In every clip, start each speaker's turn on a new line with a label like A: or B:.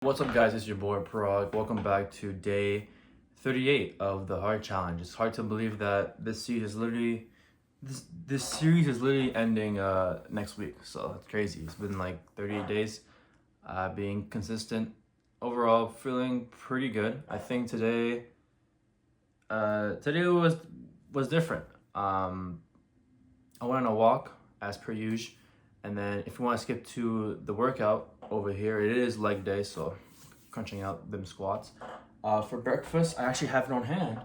A: What's up, guys? It's your boy Parag. Welcome back to day 38 of the Heart Challenge. It's hard to believe that this series is literally ending next week. So it's crazy. It's been like 38 days, being consistent. Overall, feeling pretty good. I think today was different. I went on a walk as per usual, and then if you want to skip to the workout over here, it is leg day, so crunching out them squats. For breakfast, I actually have it on hand.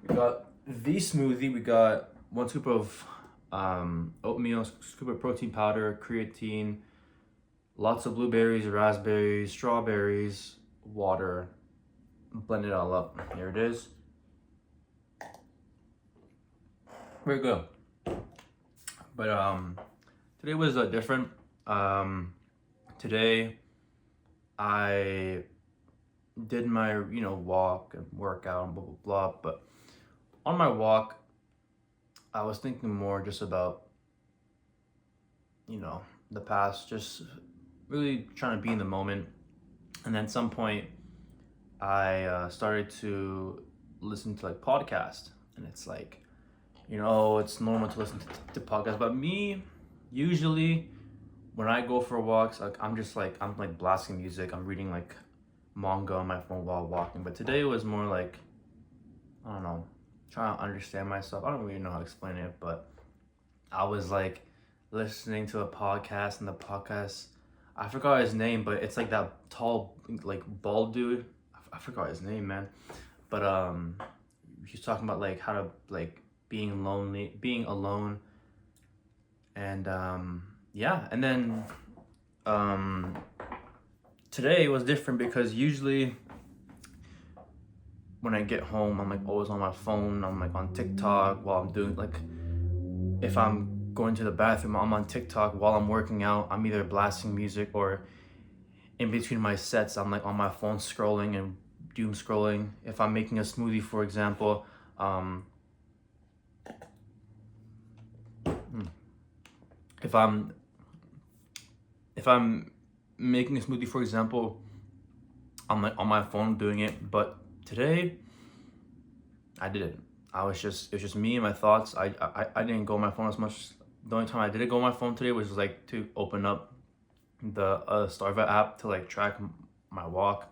A: We got the smoothie. We got 1 scoop of oatmeal, scoop of protein powder, creatine, lots of blueberries, raspberries, strawberries, water. Blend it all up. Here it is. Very good. But today was different. Today I did my walk and workout and blah blah blah. But on my walk, I was thinking more just about the past, just really trying to be in the moment. And then at some point, I started to listen to like podcasts, and it's like it's normal to listen to podcasts, but me, usually, when I go for walks, like I'm like blasting music. I'm reading like manga on my phone while walking. But today was more like, I don't know, trying to understand myself. I don't really know how to explain it, but I was like listening to a podcast, and the podcast, I forgot his name, but it's like that tall, like bald dude. I forgot his name, man. But he's talking about like how to like being lonely, being alone, and yeah. And then today was different because usually when I get home, I'm like always on my phone. I'm like on TikTok while I'm doing like, if I'm going to the bathroom, I'm on TikTok while I'm working out. I'm either blasting music, or in between my sets, I'm like on my phone scrolling and doom scrolling. If I'm making a smoothie, for example, if I'm making a smoothie, for example, I'm like on my phone doing it. But today, I didn't. It was just me and my thoughts. I didn't go on my phone as much. The only time I did go on my phone today was like to open up the Starva app to like track my walk.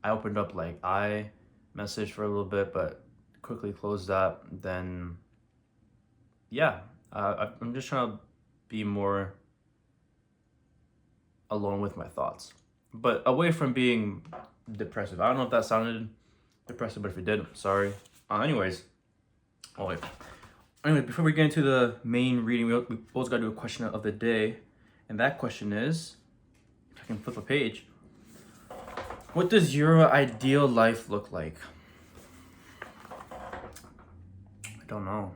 A: I opened up like iMessage for a little bit, but quickly closed that. Then yeah, I'm just trying to be more alone with my thoughts, but away from being depressive. I don't know if that sounded depressive, but if it did, sorry. Anyways, oh wait. Anyway, before we get into the main reading, we both got to do a question of the day, and that question is, if I can flip a page, what does your ideal life look like? I don't know.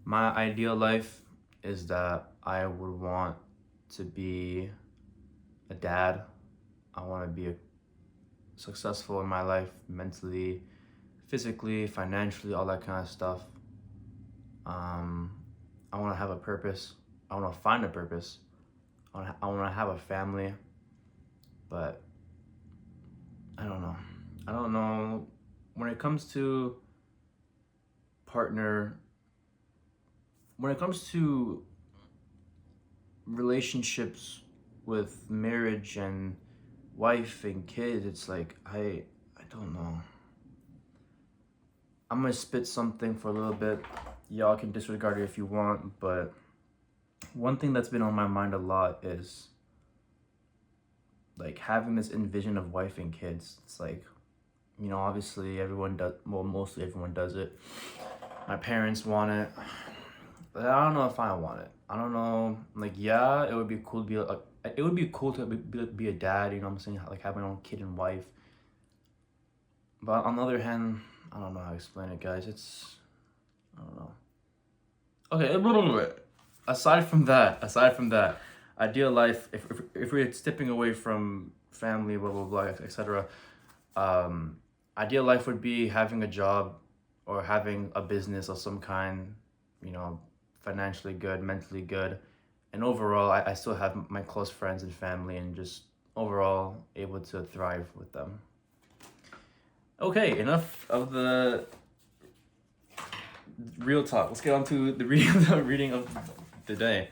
A: My ideal life is that I would want to be a dad. I want to be successful in my life, mentally, physically, financially, all that kind of stuff. I want to have a purpose. I want to find a purpose. I want to have a family, but I don't know. I don't know. When it comes to partner, when it comes to relationships with marriage and wife and kids, it's like I don't know. I'm gonna spit something for a little bit. Y'all can disregard it if you want, but one thing that's been on my mind a lot is like having this envision of wife and kids. It's like, obviously everyone does, well, mostly everyone does it. My parents want it, but I don't know if I want it. I don't know. Like, yeah, it would be cool to be a dad. You know what I'm saying? Like have my own kid and wife. But on the other hand, I don't know how to explain it, guys. I don't know. Okay, aside from that, ideal life. If we're stepping away from family, blah blah blah, etc. Ideal life would be having a job or having a business of some kind. Financially good, mentally good, and overall, I still have my close friends and family, and just overall able to thrive with them. Okay, enough of the real talk. Let's get on to the reading of the day.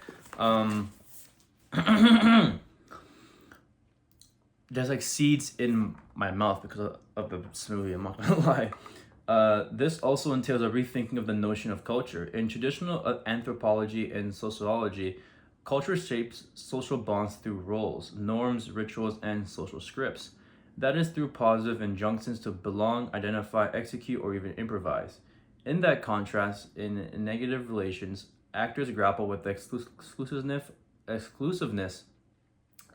A: There's like seeds in my mouth because of the smoothie, I'm not gonna lie. This also entails a rethinking of the notion of culture. In traditional anthropology and sociology, culture shapes social bonds through roles, norms, rituals, and social scripts. That is through positive injunctions to belong, identify, execute, or even improvise. In that contrast, in negative relations, actors grapple with the exclusiveness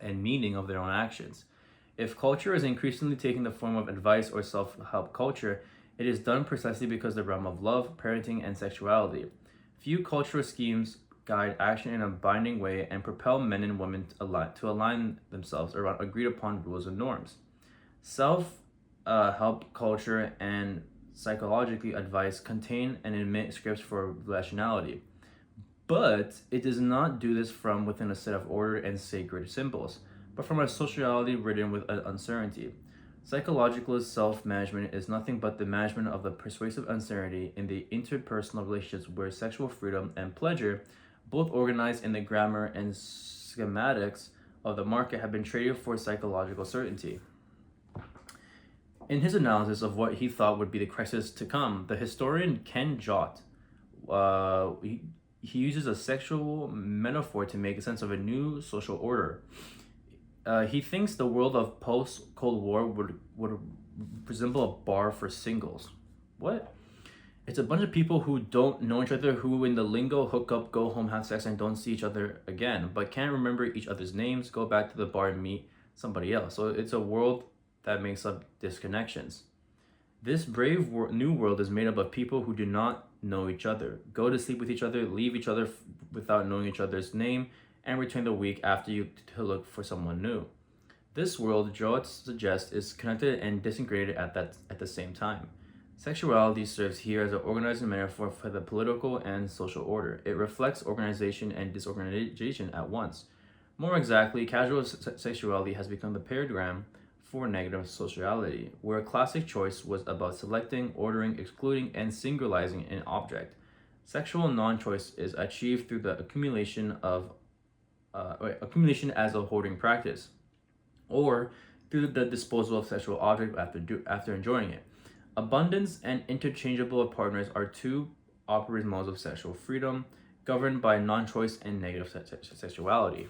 A: and meaning of their own actions. If culture is increasingly taking the form of advice or self help culture, it is done precisely because the realm of love, parenting, and sexuality. Few cultural schemes guide action in a binding way and propel men and women to align themselves around agreed upon rules and norms. Self help culture and psychologically advice contain and admit scripts for rationality, but it does not do this from within a set of order and sacred symbols, but from a sociality ridden with uncertainty. Psychological self management is nothing but the management of the persuasive uncertainty in the interpersonal relationships where sexual freedom and pleasure, both organized in the grammar and schematics of the market, have been traded for psychological certainty. In his analysis of what he thought would be the crisis to come, the historian Ken Jott, he uses a sexual metaphor to make sense of a new social order. He thinks the world of post-Cold War would resemble a bar for singles. What? It's a bunch of people who don't know each other, who in the lingo hook up, go home, have sex, and don't see each other again, but can't remember each other's names, go back to the bar and meet somebody else. So it's a world that makes up disconnections. This brave new world is made up of people who do not know each other, go to sleep with each other, leave each other without knowing each other's name, and return the week after you to look for someone new. This world, Jott suggests, is connected and disintegrated at the same time. Sexuality serves here as an organizing metaphor for the political and social order. It reflects organization and disorganization at once. More exactly, casual sexuality has become the paradigm for negative sociality, where classic choice was about selecting, ordering, excluding, and singularizing an object. Sexual non-choice is achieved through the accumulation as a hoarding practice, or through the disposal of sexual object after enjoying it. Abundance and interchangeable partners are two operative modes of sexual freedom, governed by non-choice and negative sexuality.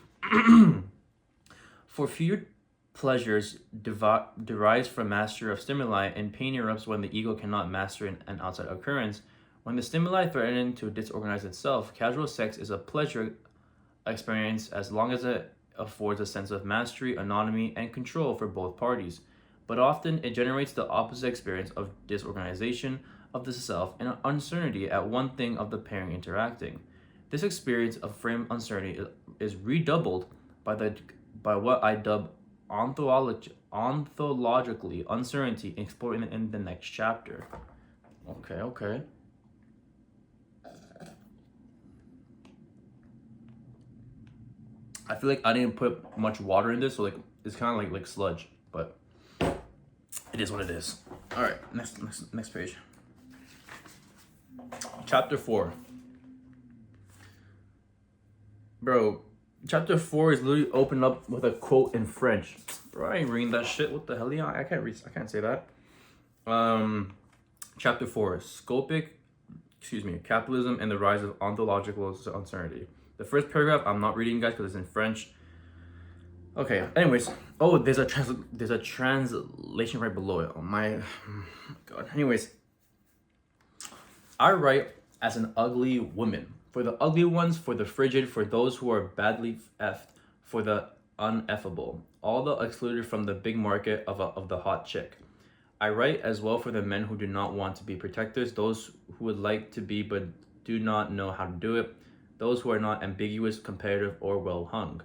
A: For few pleasures derives from mastery of stimuli, and pain erupts when the ego cannot master an outside occurrence. When the stimuli threaten to disorganize itself, casual sex is a pleasure experience as long as it affords a sense of mastery, autonomy, and control for both parties. But often it generates the opposite experience of disorganization of the self and uncertainty at one thing of the pairing interacting. This experience of frame uncertainty is redoubled by what I dub ontologically uncertainty, explored in the next chapter. Okay. I feel like I didn't put much water in this, so like it's kind of like sludge, but it is what it is. All right, next page. Chapter 4. Bro, chapter 4 is literally opened up with a quote in French. Bro, I ain't reading that shit. What the hell? Yeah, I can't say that. Chapter 4, capitalism and the rise of ontological uncertainty. The first paragraph I'm not reading, guys, because it's in French. Okay, anyways. Oh, there's a translation right below it. Oh my god. Anyways. I write as an ugly woman. For the ugly ones, for the frigid, for those who are badly effed, for the uneffable. All the excluded from the big market of the hot chick. I write as well for the men who do not want to be protectors, those who would like to be but do not know how to do it, those who are not ambiguous, competitive, or well hung.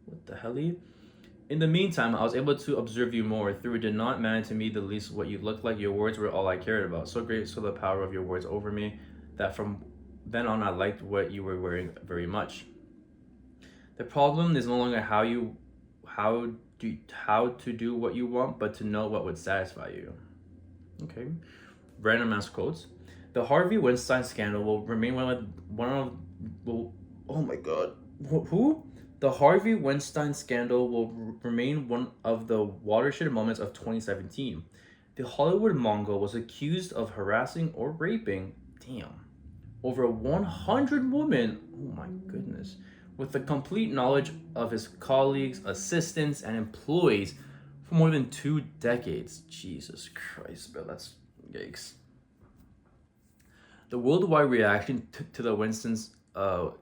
A: What the hell? In the meantime, I was able to observe you more. Through it did not matter to me the least what you looked like. Your words were all I cared about. So great, so the power of your words over me, that from then on I liked what you were wearing very much. The problem is no longer how how to do what you want, but to know what would satisfy you. Okay. Random ass quotes. The Harvey Weinstein scandal will remain one of will, oh my god. Who? The Harvey Weinstein scandal will remain one of the watershed moments of 2017. The Hollywood Mongol was accused of harassing or raping, damn, over 100 women. Oh my goodness. With the complete knowledge of his colleagues, assistants, and employees for more than 2 decades. Jesus Christ, bro, that's yikes. The worldwide reaction to the Winston's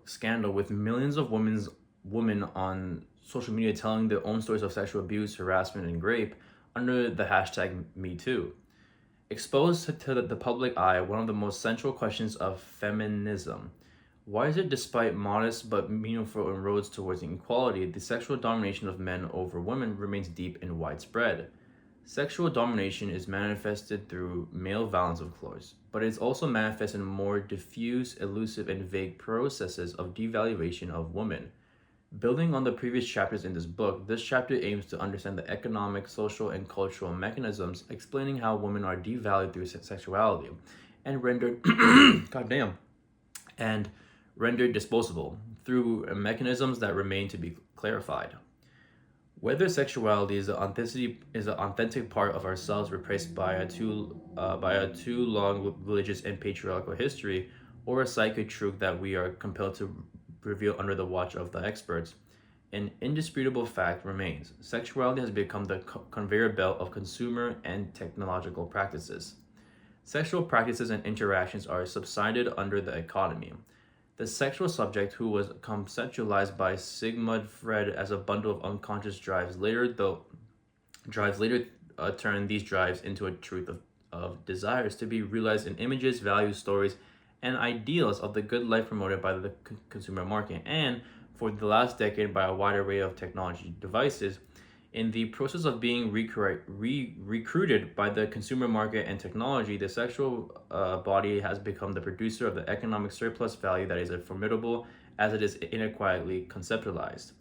A: scandal, with millions of women on social media telling their own stories of sexual abuse, harassment, and rape under the hashtag #MeToo. Exposed to the public eye, one of the most central questions of feminism. Why is it, despite modest but meaningful inroads towards equality, the sexual domination of men over women remains deep and widespread? Sexual domination is manifested through male violence, of course, but it is also manifested in more diffuse, elusive, and vague processes of devaluation of women. Building on the previous chapters in this book, this chapter aims to understand the economic, social, and cultural mechanisms explaining how women are devalued through sexuality and rendered, goddamn, and rendered disposable through mechanisms that remain to be clarified. Whether sexuality is an authentic part of ourselves replaced by a too long religious and patriarchal history, or a psychic truth that we are compelled to reveal under the watch of the experts, an indisputable fact remains: sexuality has become the conveyor belt of consumer and technological practices. Sexual practices and interactions are subsided under the economy. The sexual subject, who was conceptualized by Sigmund Freud as a bundle of unconscious drives, later turned these drives into a truth of desires to be realized in images, values, stories, and ideals of the good life promoted by the consumer market, and for the last decade by a wide array of technology devices. In the process of being recruited by the consumer market and technology, the sexual body has become the producer of the economic surplus value that is as formidable as it is inadequately conceptualized.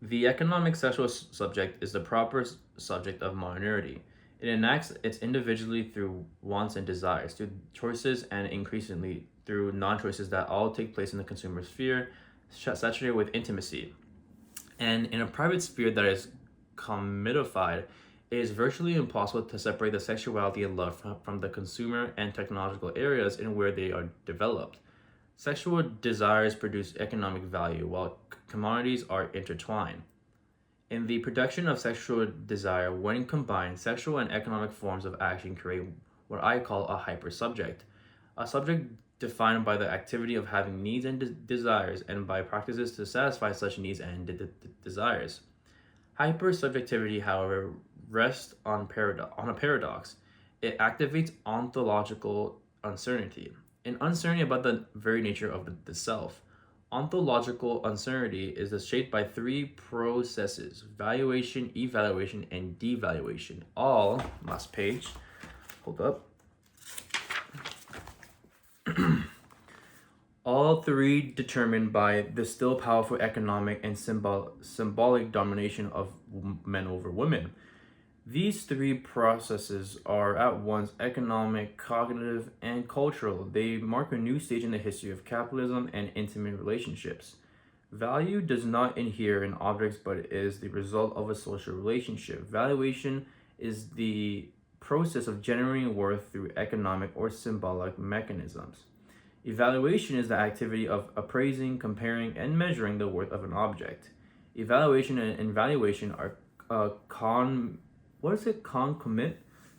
A: The economic sexual subject is the proper subject of modernity. It enacts its individually through wants and desires, through choices, and increasingly through non-choices that all take place in the consumer sphere, saturated with intimacy. And in a private sphere that is commodified, it is virtually impossible to separate the sexuality and love from the consumer and technological areas in where they are developed. Sexual desires produce economic value, while commodities are intertwined. In the production of sexual desire, when combined, sexual and economic forms of action create what I call a hypersubject, a subject defined by the activity of having needs and desires, and by practices to satisfy such needs and desires. Hypersubjectivity, however, rests on a paradox. It activates ontological uncertainty, an uncertainty about the very nature of the self. Ontological uncertainty is shaped by three processes: valuation, evaluation, and devaluation. All, last page, hold up. All three determined by the still powerful economic and symbolic domination of men over women. These three processes are at once economic, cognitive, and cultural. They mark a new stage in the history of capitalism and intimate relationships. Value does not inhere in objects, but is the result of a social relationship. Valuation is the process of generating worth through economic or symbolic mechanisms. Evaluation is the activity of appraising, comparing, and measuring the worth of an object. Evaluation and valuation are concomitant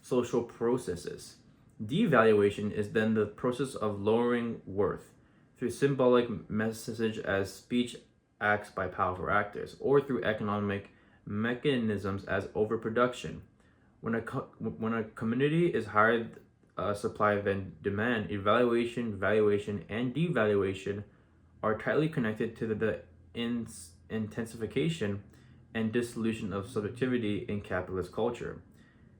A: social processes. Devaluation is then the process of lowering worth through symbolic message as speech acts by powerful actors, or through economic mechanisms as overproduction. When a community is higher supply than demand, evaluation, valuation, and devaluation are tightly connected to the intensification and dissolution of subjectivity in capitalist culture.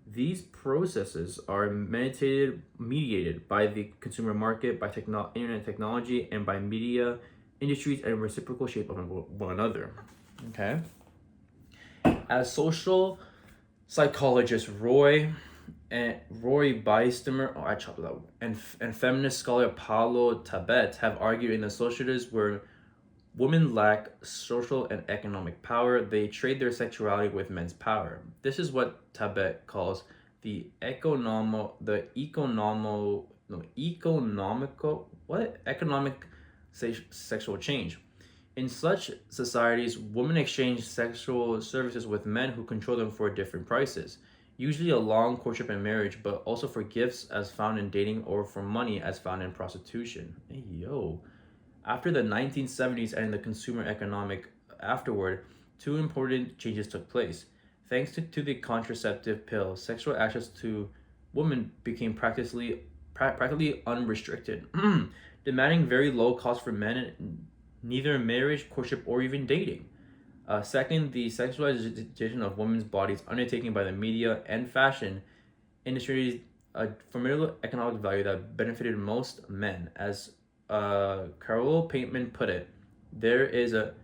A: These processes are mediated by the consumer market, by internet technology, and by media industries and reciprocal shape of one another. Okay. As social psychologist Roy Beistemer, oh, I chopped it out, and feminist scholar Paulo Tabet have argued in the societies where women lack social and economic power, they trade their sexuality with men's power. This is what Tabet calls the economic sexual change. In such societies, women exchange sexual services with men who control them for different prices, usually a long courtship and marriage, but also for gifts as found in dating or for money as found in prostitution. Hey, yo. After the 1970s and the consumer economic afterward, two important changes took place. Thanks to the contraceptive pill, sexual access to women became practically unrestricted, demanding very low costs for men, neither marriage, courtship, or even dating. Second, the sexualization of women's bodies undertaken by the media and fashion industry a formidable economic value that benefited most men. As Carol Pateman put it, there is a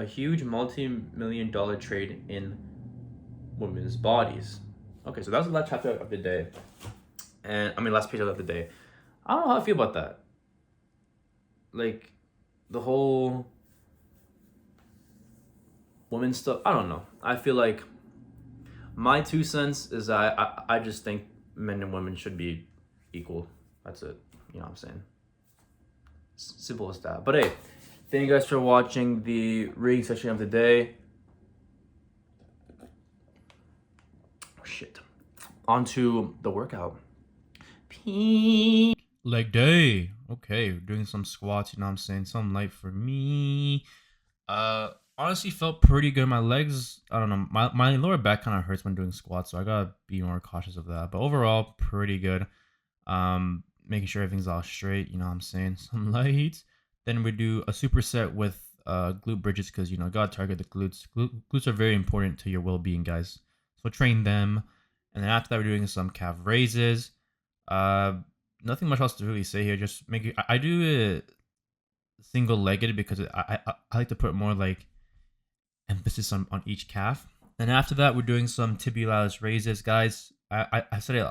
A: huge multi-million dollar trade in women's bodies. Okay, so that was the last chapter of the day. And I mean, last page of the day. I don't know how I feel about that. Like, the whole women stuff. I don't know. I feel like my 2 cents is I just think men and women should be equal. That's it. You know what I'm saying? Simple as that. But hey, thank you guys for watching the reading section of the day. Oh, shit. On to the workout. Peace. Leg day. Okay, doing some squats, you know what I'm saying? Some light for me. Honestly felt pretty good. My legs, I don't know, my lower back kind of hurts when doing squats, so I gotta be more cautious of that. But overall, pretty good. Making sure everything's all straight, you know what I'm saying? Some light. Then we do a superset with glute bridges because, you know, gotta target the glutes. Glutes are very important to your well-being, guys. So train them. And then after that, we're doing some calf raises. Nothing much else to really say here. Just make it, I do it single-legged because I like to put more like emphasis on each calf. Then after that, we're doing some tibialis raises, guys. I said it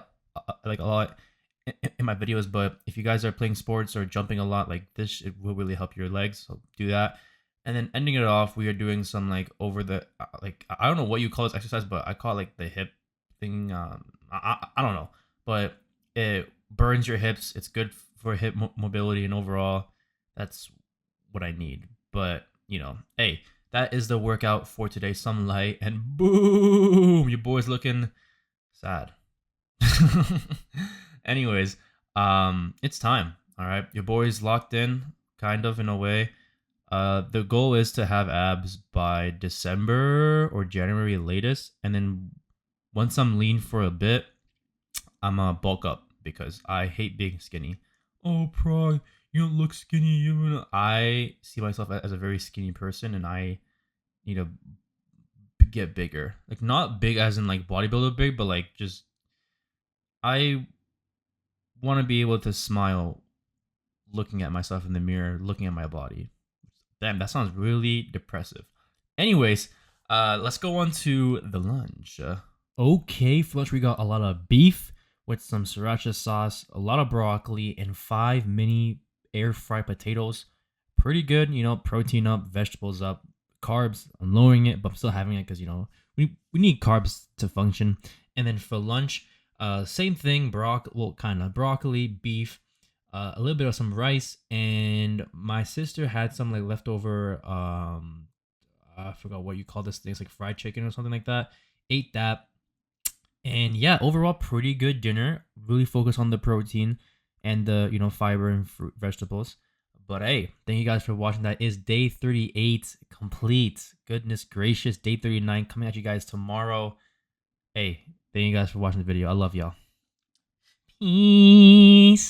A: like a lot in my videos, but if you guys are playing sports or jumping a lot like this, it will really help your legs. So do that. And then ending it off, we are doing some like over the like I don't know what you call this exercise, but I call it like the hip thing. I don't know, but it burns your hips. It's good for hip mobility and overall. That's what I need. But you know, hey, that is the workout for today. Some light and boom, your boy's looking sad. Anyways, it's time. All right, your boy's locked in, kind of in a way. The goal is to have abs by December or January latest, and then once I'm lean for a bit, I'm gonna bulk up because I hate being skinny. Oh, Prague, you don't look skinny. I see myself as a very skinny person, and I need to get bigger. Like not big as in like bodybuilder big, but like just I want to be able to smile looking at myself in the mirror, looking at my body. Damn, that sounds really depressive. Anyways, let's go on to the lunch. Okay, for lunch we got a lot of beef with some sriracha sauce, a lot of broccoli, and 5 mini air fried potatoes. Pretty good, you know, protein up, vegetables up, carbs. I'm lowering it, but I'm still having it because, you know, we need carbs to function. And then for lunch, same thing, broccoli, beef, a little bit of some rice, and my sister had some like leftover, I forgot what you call this thing, it's like fried chicken or something like that. Ate that. And yeah, overall pretty good dinner. Really focus on the protein and the, you know, fiber and fruit, vegetables. But hey, thank you guys for watching. That is day 38 complete. Goodness gracious, day 39 coming at you guys tomorrow. Hey, thank you guys for watching the video. I love y'all. Peace.